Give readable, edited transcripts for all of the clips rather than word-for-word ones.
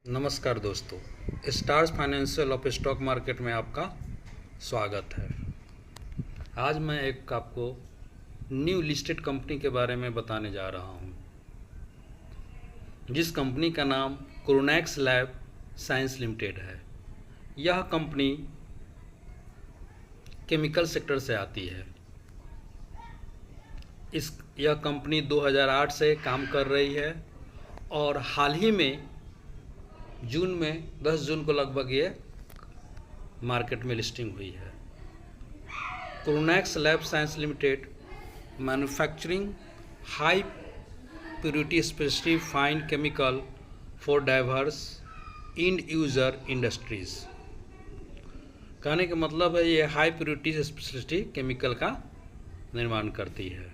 नमस्कार दोस्तों, stars financial of stock market में आपका स्वागत है। आज मैं एक आपको न्यू लिस्टेड कंपनी के बारे में बताने जा रहा हूं, जिस कंपनी का नाम क्रोनैक्स लैब साइंस लिमिटेड है। यह कंपनी केमिकल सेक्टर से आती है। यह कंपनी 2008 से काम कर रही है और हाल ही में जून में 10 जून को लगभग ये मार्केट में लिस्टिंग हुई है। Kronox lab science limited manufacturing high purity specific fine chemical for diverse end user industries. कहने का मतलब है ये हाई प्योरिटी स्पेसिफिक केमिकल का निर्माण करती है।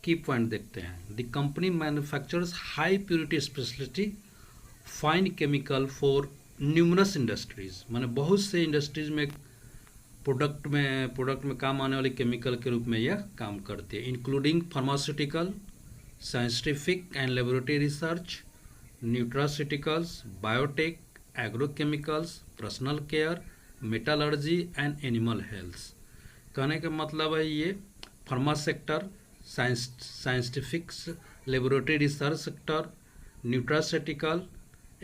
की पॉइंट देखते हैं। The company manufactures high purity specific fine chemical for numerous industries, माने बहुत से इंडस्ट्रीज में प्रोडक्ट में काम आने वाले केमिकल के रूप में यह काम करती है, including pharmaceutical, scientific and laboratory research, nutraceuticals, biotech, agrochemicals, personal care, metallurgy and animal health. कहने का मतलब है ये pharma sector, scientific laboratory research sector, nutraceutical,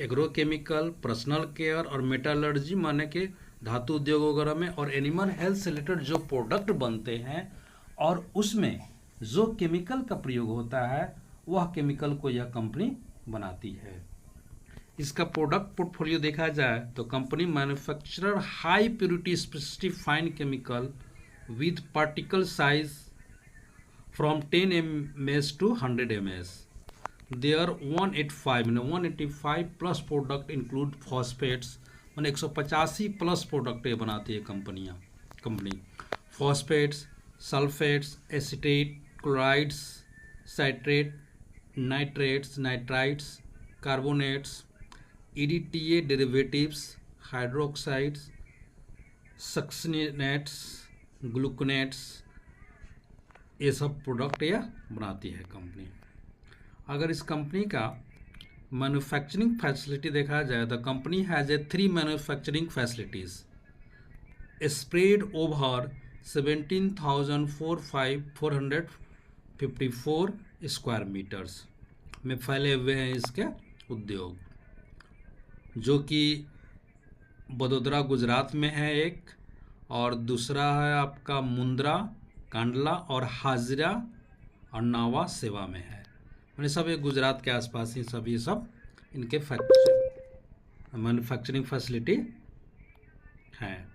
agrochemical, personal care और मेटालर्जी माने के धातु उद्योग वगैरह में, और एनिमल हेल्थ से रिलेटेड जो प्रोडक्ट बनते हैं और उसमें जो केमिकल का प्रयोग होता है वह केमिकल को यह कंपनी बनाती है। इसका प्रोडक्ट पोर्टफोलियो देखा जाए तो company manufacturer high purity specific fine chemical with particle size from 10 mS to 100 mS। There 185 plus product include phosphates, मैंने 185 प्लस प्रोडक्ट ये बनाती है company. Phosphates, sulphates, acetate, chlorides, citrate, nitrates, nitrites, carbonates, EDTA derivatives, hydroxides, succinates, gluconates, ये सब product यह बनाती है company. अगर इस कंपनी का मैन्युफैक्चरिंग फैसिलिटी देखा जाए तो company has a 3 manufacturing facilities spread over 17,454 square metres में फैले हुए हैं इसके उद्योग, जो कि बड़ोदरा गुजरात में है एक, और दूसरा है आपका मुंद्रा, कांडला और हाजिरा और नावा सेवा में है। मैंने सब ये गुजरात के आसपास ही सब इनके मैन्युफैक्चरिंग फैसिलिटी है।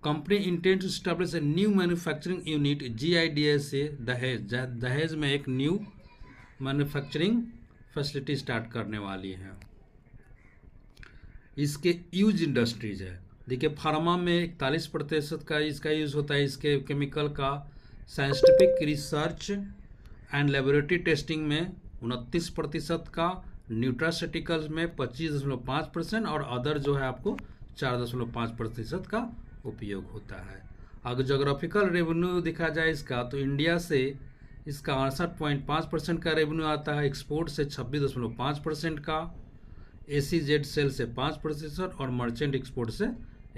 Company intent to establish a new manufacturing unit GIDSA Dahej में एक न्यू मैन्युफैक्चरिंग फैसिलिटी स्टार्ट करने वाली है। इसके यूज इंडस्ट्रीज है, देखिए फार्मा में 41% का इसका यूज़ होता है, इसके केमिकल का। Scientific research and laboratory testing में 29% का, न्यूट्रास्यूटिकल्स में 25.5% और अदर जो है आपको 4.5% का उपयोग होता है। अगर जोग्राफिकल रेवेन्यू देखा जाए इसका तो इंडिया से इसका 68.5% का रेवेन्यू आता है, एक्सपोर्ट से 26.5% का, ACZ सेल से 5% और मर्चेंट एक्सपोर्ट से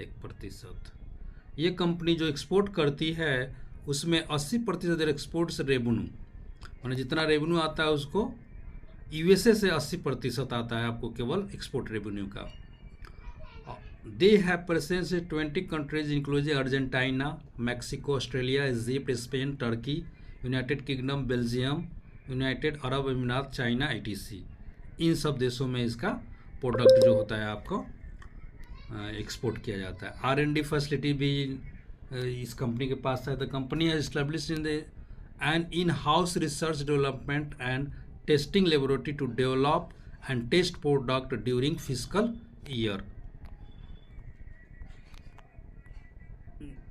1%। ये कंपनी जो एक्सपोर्ट करती है उसमें 80% एक्सपोर्ट से रेवेन्यू, मैंने जितना रेवेन्यू आता है उसको USA से 80% आता है आपको केवल एक्सपोर्ट रेवेन्यू का। They have presence in 20 countries including Argentina, Mexico, Australia, Egypt, Spain, Turkey, United kingdom, Belgium, United Arab अमीरात, चाइना etc। इन सब देशों में इसका प्रोडक्ट जो होता है आपको एक्सपोर्ट किया जाता है। R&D फैसिलिटी भी इस कंपनी के पास है। The company has established in the an in house research development and testing laboratory to develop and test product during physical year.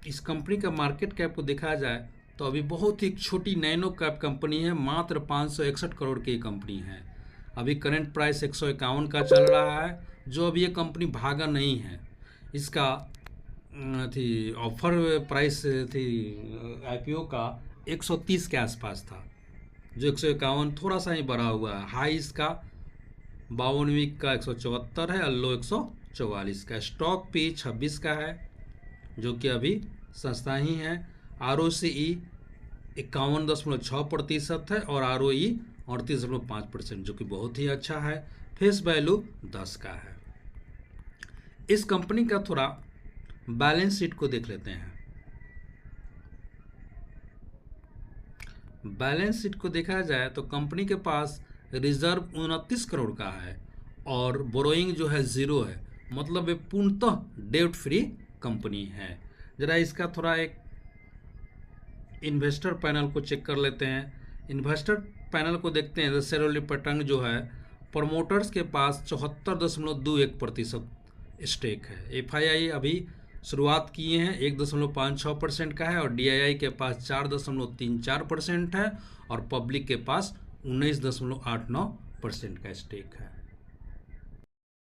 इस कंपनी का मार्केट कैप को देखा जाए तो अभी बहुत ही छोटी नैनो कैप कंपनी है, मात्र 561 करोड़ की कंपनी है। अभी करंट प्राइस 151 का चल रहा है, जो अभी ये कंपनी भागा नहीं है। इसका थी ऑफर प्राइस थी IPO का 130 के आसपास था, जो 151 थोड़ा सा ही बढ़ा हुआ है। हाई इसका 52 का 174 है और लो 144 का। स्टॉक पी 26 का है जो कि अभी सस्ता ही है। ROCE 51.6% है और ROE 38.5% जो कि बहुत ही अच्छा है। फेस वैल्यू 10 का है। इस कंपनी का थोड़ा बैलेंस शीट को देख लेते हैं। बैलेंस शीट को देखा जाए तो कंपनी के पास रिजर्व 29 करोड़ का है और बोरोइंग जो है 0 है, मतलब ये पूर्णतः डेट फ्री कंपनी है। जरा इसका थोड़ा एक इन्वेस्टर पैनल को चेक कर लेते हैं। इन्वेस्टर पैनल को देखते हैं तो शेयरहोल्डर जो है प्रमोटर्स के पास 74.21% स्टेक है। FII अभी शुरुआत किए हैं 1.56% का है और DII के पास 4.34% है और पब्लिक के पास 19.89% का स्टेक है।